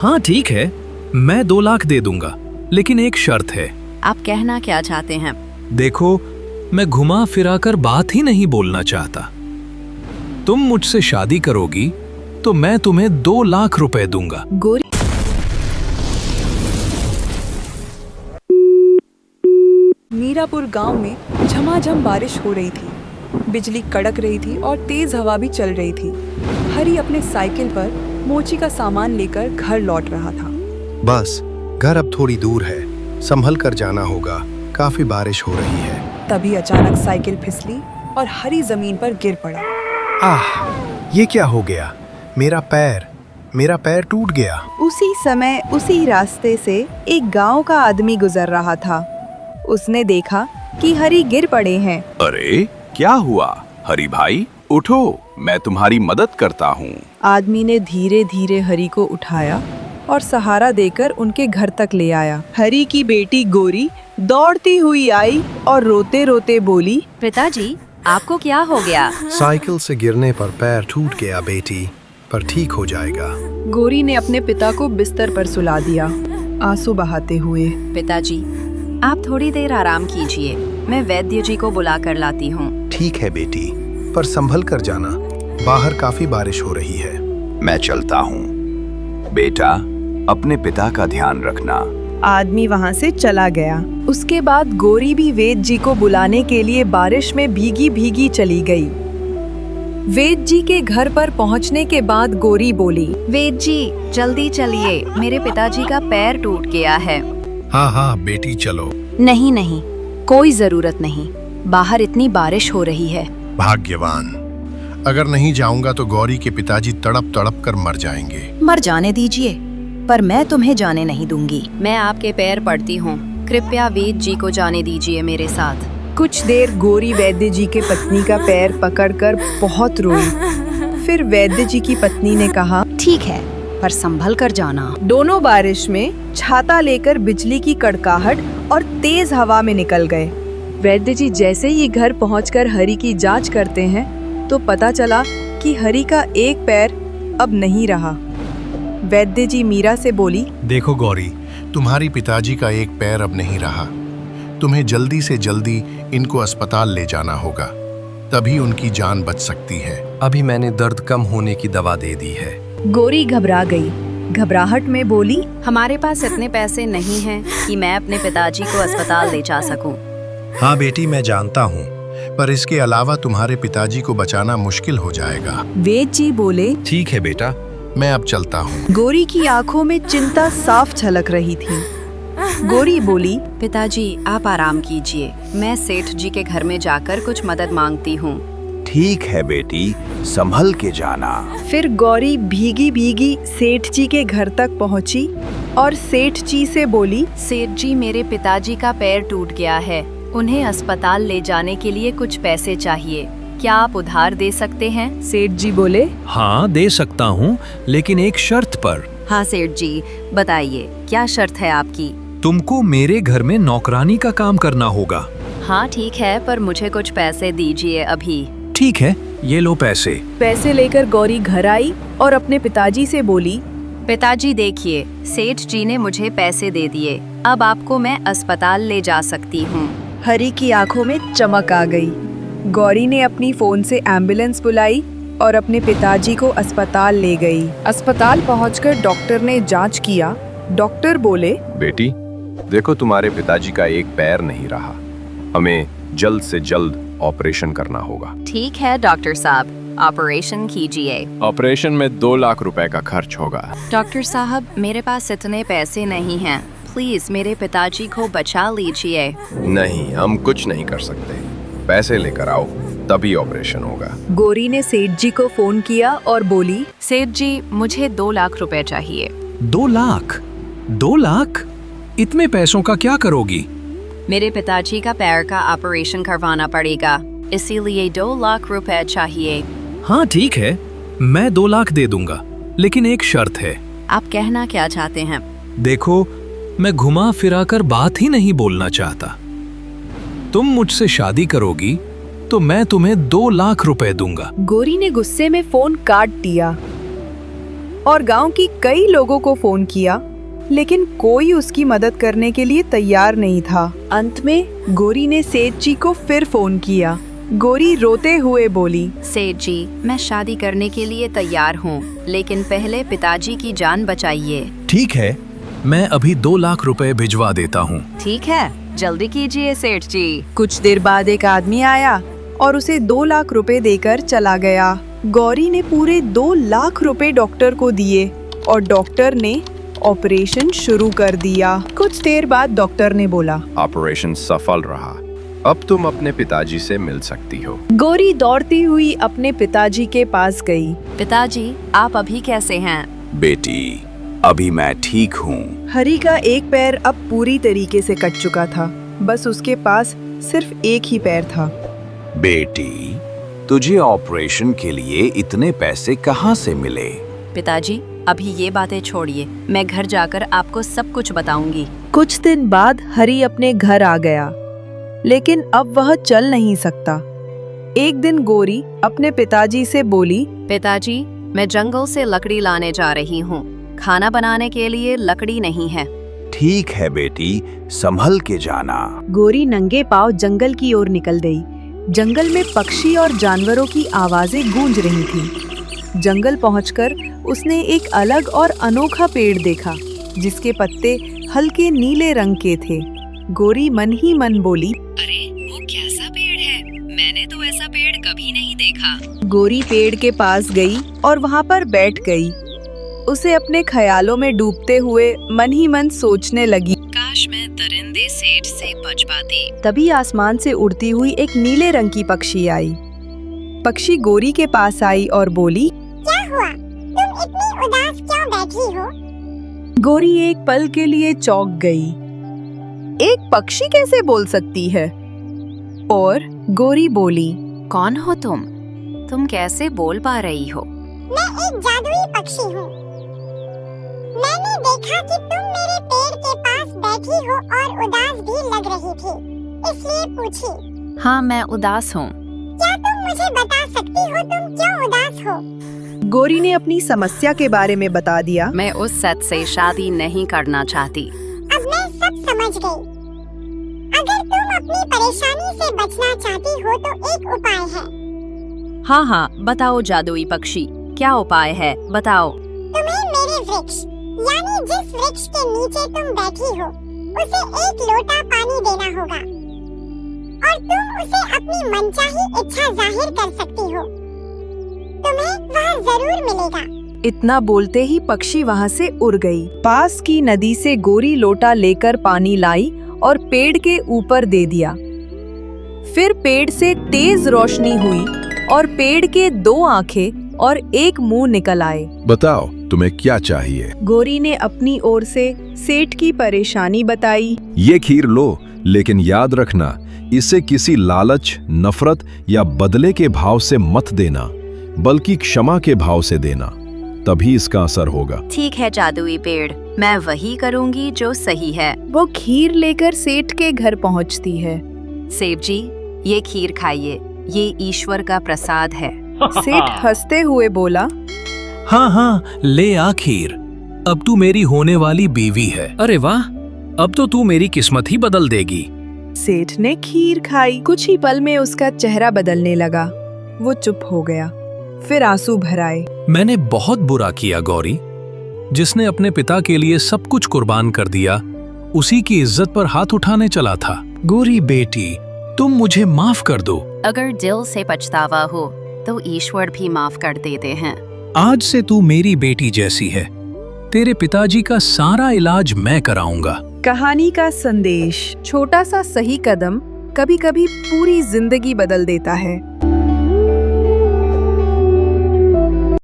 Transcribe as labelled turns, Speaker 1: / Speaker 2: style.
Speaker 1: हाँ ठीक है, मैं 2 लाख दे दूंगा, लेकिन एक शर्त है।
Speaker 2: आप कहना क्या चाहते हैं?
Speaker 1: देखो, मैं घुमा फिरा कर बात ही नहीं बोलना चाहता। तुम मुझसे शादी करोगी तो मैं तुम्हें 2 लाख रुपए दूंगा।
Speaker 2: गोरी
Speaker 3: मीरापुर गांव में झमाझम बारिश हो रही थी। बिजली कड़क रही थी और तेज हवा भी चल रही थी। हरी अपने साइकिल पर मोची का सामान लेकर घर लौट रहा था।
Speaker 4: बस घर अब थोड़ी दूर है, संभल कर जाना होगा, काफी बारिश हो रही है।
Speaker 3: तभी अचानक साइकिल फिसली और हरी जमीन पर गिर पड़ा।
Speaker 4: आह, ये क्या हो गया? मेरा पैर टूट गया।
Speaker 5: उसी समय उसी रास्ते से एक गांव का आदमी गुजर रहा था। उसने देखा कि हरी गिर पड़े हैं।
Speaker 6: अरे क्या हुआ? हरी भाई उठो, मैं तुम्हारी मदद करता हूँ।
Speaker 5: आदमी ने धीरे धीरे हरी को उठाया और सहारा देकर उनके घर तक ले आया। हरी की बेटी गोरी दौड़ती हुई आई और रोते रोते बोली,
Speaker 2: पिताजी, आपको क्या हो गया?
Speaker 4: साइकिल से गिरने पर पैर टूट गया बेटी, पर ठीक हो जाएगा।
Speaker 5: गोरी ने अपने पिता को बिस्तर पर सुला दिया, आंसू बहाते हुए।
Speaker 2: पिताजी, आप थोड़ी देर आराम कीजिए, मैं वैद्य जी को बुला कर लाती हूँ।
Speaker 4: ठीक है बेटी, पर संभल कर जाना, बाहर काफी बारिश हो रही है।
Speaker 6: मैं चलता हूँ। बेटा, अपने पिता का ध्यान रखना।
Speaker 5: आदमी वहां से चला गया। उसके बाद गोरी भी वेद जी को बुलाने के लिए बारिश में भीगी भीगी चली गई। वेद जी के घर पर पहुंचने के बाद गोरी बोली,
Speaker 2: वेद जी, जल्दी चलिए, मेरे पिताजी का पैर टूट गया है।
Speaker 4: हाँ बेटी चलो।
Speaker 2: नहीं नहीं, कोई जरूरत नहीं, बाहर इतनी बारिश हो रही है।
Speaker 4: भाग्यवान, अगर नहीं जाऊंगा तो गौरी के पिताजी तड़प तड़प कर मर जाएंगे।
Speaker 2: मर जाने दीजिए, पर मैं तुम्हें जाने नहीं दूंगी। मैं आपके पैर पड़ती हूँ, कृपया वेद जी को जाने दीजिए मेरे साथ।
Speaker 5: कुछ देर गोरी वैद्य जी के पत्नी का पैर पकड़कर बहुत रोई। फिर वैद्य जी की पत्नी ने कहा,
Speaker 2: ठीक है, पर संभल कर जाना।
Speaker 5: दोनों बारिश में छाता लेकर बिजली की कड़काहट और तेज हवा में निकल गए। वैद्य जी जैसे ही घर पहुंचकर हरी की जांच करते हैं तो पता चला कि हरी का एक पैर अब नहीं रहा। वैद्य जी मीरा से बोली,
Speaker 4: देखो गौरी, तुम्हारी पिताजी का एक पैर अब नहीं रहा। तुम्हें जल्दी से जल्दी इनको अस्पताल ले जाना होगा, तभी उनकी जान बच सकती है।
Speaker 1: अभी मैंने दर्द कम होने की दवा दे दी है।
Speaker 5: गोरी घबरा गई। घबराहट में बोली,
Speaker 2: हमारे पास इतने पैसे नहीं हैं कि मैं अपने पिताजी को अस्पताल ले जा सकूं।
Speaker 4: हाँ बेटी, मैं जानता हूँ, पर इसके अलावा तुम्हारे पिताजी को बचाना मुश्किल हो जाएगा।
Speaker 5: वेद जी बोले,
Speaker 1: ठीक है बेटा,
Speaker 4: मैं अब चलता हूँ।
Speaker 5: गोरी की आंखों में चिंता साफ झलक रही थी। गोरी बोली,
Speaker 2: पिताजी आप आराम कीजिए, मैं सेठ जी के घर में जाकर कुछ मदद मांगती हूँ।
Speaker 6: ठीक है बेटी, संभल के जाना।
Speaker 5: फिर गौरी भीगी भीगी सेठ जी के घर तक पहुंची और सेठ जी से बोली,
Speaker 2: सेठ जी, मेरे पिताजी का पैर टूट गया है, उन्हें अस्पताल ले जाने के लिए कुछ पैसे चाहिए, क्या आप उधार दे सकते हैं?
Speaker 5: सेठ जी बोले,
Speaker 1: हाँ दे सकता हूँ, लेकिन एक शर्त पर।
Speaker 2: हाँ सेठ जी, बताइए क्या शर्त है आपकी?
Speaker 1: तुमको मेरे घर में नौकरानी का काम करना होगा।
Speaker 2: हाँ ठीक है, पर मुझे कुछ पैसे दीजिए अभी।
Speaker 1: ठीक है, ये लो पैसे।
Speaker 5: पैसे लेकर गौरी घर आई और अपने पिताजी से बोली,
Speaker 2: पिताजी देखिए, सेठ जी ने मुझे पैसे दे दिए, अब आपको मैं अस्पताल ले जा सकती हूँ।
Speaker 5: हरी की आंखों में चमक आ गई। गौरी ने अपनी फोन से एम्बुलेंस बुलाई और अपने पिताजी को अस्पताल ले गई। अस्पताल पहुंचकर डॉक्टर ने जांच किया। डॉक्टर बोले,
Speaker 6: बेटी देखो, तुम्हारे पिताजी का एक पैर नहीं रहा, हमें जल्द से जल्द ऑपरेशन करना होगा।
Speaker 2: ठीक है डॉक्टर साहब, ऑपरेशन कीजिए।
Speaker 6: ऑपरेशन में 2 लाख रुपए का खर्च होगा।
Speaker 2: डॉक्टर साहब, मेरे पास इतने पैसे नहीं हैं, प्लीज मेरे पिताजी को बचा लीजिए।
Speaker 6: नहीं, हम कुछ नहीं कर सकते, पैसे लेकर आओ, तभी ऑपरेशन होगा।
Speaker 5: गोरी ने सेठ जी को फोन किया और बोली,
Speaker 2: सेठ जी, मुझे 2 लाख रुपए चाहिए।
Speaker 1: 2 लाख? 2 लाख? इतने पैसों का क्या करोगी?
Speaker 2: मेरे पिताजी का पैर का ऑपरेशन करवाना पड़ेगा, इसीलिए 2 लाख रुपए चाहिए।
Speaker 1: हाँ ठीक है, मैं 2 लाख दे दूंगा, लेकिन एक शर्त है।
Speaker 2: आप कहना क्या चाहते हैं?
Speaker 1: देखो, मैं घुमा फिरा कर बात ही नहीं बोलना चाहता। तुम मुझसे शादी करोगी तो मैं तुम्हें 2 लाख रुपए दूंगा।
Speaker 5: गोरी ने गुस्से में फोन काट दिया और गांव की कई लोगों को फोन किया, लेकिन कोई उसकी मदद करने के लिए तैयार नहीं था। अंत में गोरी ने सेठ जी को फिर फोन किया। गोरी रोते हुए बोली,
Speaker 2: सेठ जी, मैं शादी करने के लिए तैयार हूँ, लेकिन पहले पिताजी की जान बचाइए।
Speaker 1: ठीक है, मैं अभी 2 लाख रुपए भिजवा देता हूँ।
Speaker 2: ठीक है, जल्दी कीजिए सेठ जी।
Speaker 5: कुछ देर बाद एक आदमी आया और उसे 2 लाख रुपए देकर चला गया। गौरी ने पूरे 2 लाख रुपए डॉक्टर को दिए और डॉक्टर ने ऑपरेशन शुरू कर दिया। कुछ देर बाद डॉक्टर ने बोला,
Speaker 6: ऑपरेशन सफल रहा, अब तुम अपने पिताजी से मिल सकती हो।
Speaker 5: गौरी दौड़ती हुई अपने पिताजी के पास गई।
Speaker 2: पिताजी, आप अभी कैसे हैं?
Speaker 7: बेटी, अभी मैं ठीक हूँ।
Speaker 5: हरी का एक पैर अब पूरी तरीके से कट चुका था, बस उसके पास सिर्फ एक ही पैर था।
Speaker 7: बेटी, तुझे ऑपरेशन के लिए इतने पैसे कहाँ से मिले?
Speaker 2: पिताजी, अभी ये बातें छोड़िए, मैं घर जाकर आपको सब कुछ बताऊंगी।
Speaker 5: कुछ दिन बाद हरी अपने घर आ गया, लेकिन अब वह चल नहीं सकता। एक दिन गौरी अपने पिताजी से बोली,
Speaker 2: पिताजी, मैं जंगल से लकड़ी लाने जा रही हूँ। खाना बनाने के लिए लकड़ी नहीं है।
Speaker 7: ठीक है बेटी, संभल के जाना।
Speaker 5: गौरी नंगे पांव जंगल की ओर निकल गई। जंगल में पक्षी और जानवरों की आवाजें गूंज रही थी। जंगल पहुंचकर उसने एक अलग और अनोखा पेड़ देखा, जिसके पत्ते हल्के नीले रंग के थे। गौरी मन ही मन बोली,
Speaker 2: अरे वो कैसा पेड़ है? मैंने तो ऐसा पेड़ कभी नहीं देखा।
Speaker 5: गौरी पेड़ के पास गई और वहां पर बैठ गई। उसे अपने ख्यालों में डूबते हुए मन ही मन सोचने लगी,
Speaker 2: काश मैं दरिंदे सेठ से बच पाती।
Speaker 5: तभी आसमान से उड़ती हुई एक नीले रंग की पक्षी आई। पक्षी गौरी के पास आई और बोली,
Speaker 8: क्या हुआ? तुम इतनी उदास क्यों बैठी हो?
Speaker 5: गौरी एक पल के लिए चौंक गई। एक पक्षी कैसे बोल सकती है? और गौरी बोली,
Speaker 2: कौन हो तुम? तुम कैसे बोल पा रही हो?
Speaker 8: मैं एक जादुई पक्षी हूँ। मैंने देखा कि तुम मेरे पेड़ के पास बैठी हो और उदास भी लग रही थी, इसलिए पूछी।
Speaker 2: हाँ, मैं उदास हूँ।
Speaker 8: क्या तुम मुझे बता सकती हो तुम क्यों उदास हो?
Speaker 5: गौरी ने अपनी समस्या के बारे में बता दिया।
Speaker 2: मैं उस सेठ से शादी नहीं करना चाहती।
Speaker 8: अब मैं सब समझ गई। अगर तुम अपनी परेशानी से बचना चाहती हो तो एक उपाय है।
Speaker 2: हाँ हाँ, बताओ जादुई पक्षी, क्या उपाय है? बताओ।
Speaker 8: तुम्हें मेरे वृक्ष, यानी जिस वृक्ष के नीचे तुम बैठी हो, उसे 1 लोटा पानी देना होगा और तुम उसे अपनी मनचाही इच्छा जाहिर कर सकती हो। तुम्हें वह जरूर मिलेगा।
Speaker 5: इतना बोलते ही पक्षी वहां से उड़ गई। पास की नदी से गौरी लोटा लेकर पानी लाई और पेड़ के ऊपर दे दिया। फिर पेड़ से तेज रोशनी हुई और पेड़ के 2 आंखें और एक मुंह निकल आए।
Speaker 6: बताओ, तुम्हें क्या चाहिए?
Speaker 5: गौरी ने अपनी ओर से सेठ की परेशानी बताई।
Speaker 6: ये खीर लो, लेकिन याद रखना, इसे किसी लालच, नफरत या बदले के भाव से मत देना, बल्कि क्षमा के भाव से देना, तभी इसका असर होगा।
Speaker 2: ठीक है जादुई पेड़, मैं वही करूंगी जो सही है।
Speaker 5: वो खीर लेकर सेठ के घर पहुंचती है।
Speaker 2: सेठ जी, ये खीर खाइए, ये ईश्वर का प्रसाद है।
Speaker 5: सेठ हंसते हुए बोला,
Speaker 1: हाँ हाँ, ले आ खीर। अब तू मेरी होने वाली बीवी है। अरे वाह, अब तो तू मेरी किस्मत ही बदल देगी।
Speaker 5: सेठ ने खीर खाई। कुछ ही पल में उसका चेहरा बदलने लगा। वो चुप हो गया, फिर आंसू भर आए।
Speaker 1: मैंने बहुत बुरा किया गौरी। जिसने अपने पिता के लिए सब कुछ कुर्बान कर दिया, उसी की इज्जत पर हाथ उठाने चला था। गौरी बेटी, तुम मुझे माफ कर दो।
Speaker 2: अगर दिल से पछतावा हो तो ईश्वर भी माफ कर देते हैं।
Speaker 1: आज से तू मेरी बेटी जैसी है। तेरे पिताजी का सारा इलाज मैं कराऊंगा।
Speaker 5: कहानी का संदेश, छोटा सा सही कदम कभी कभी पूरी जिंदगी बदल देता है।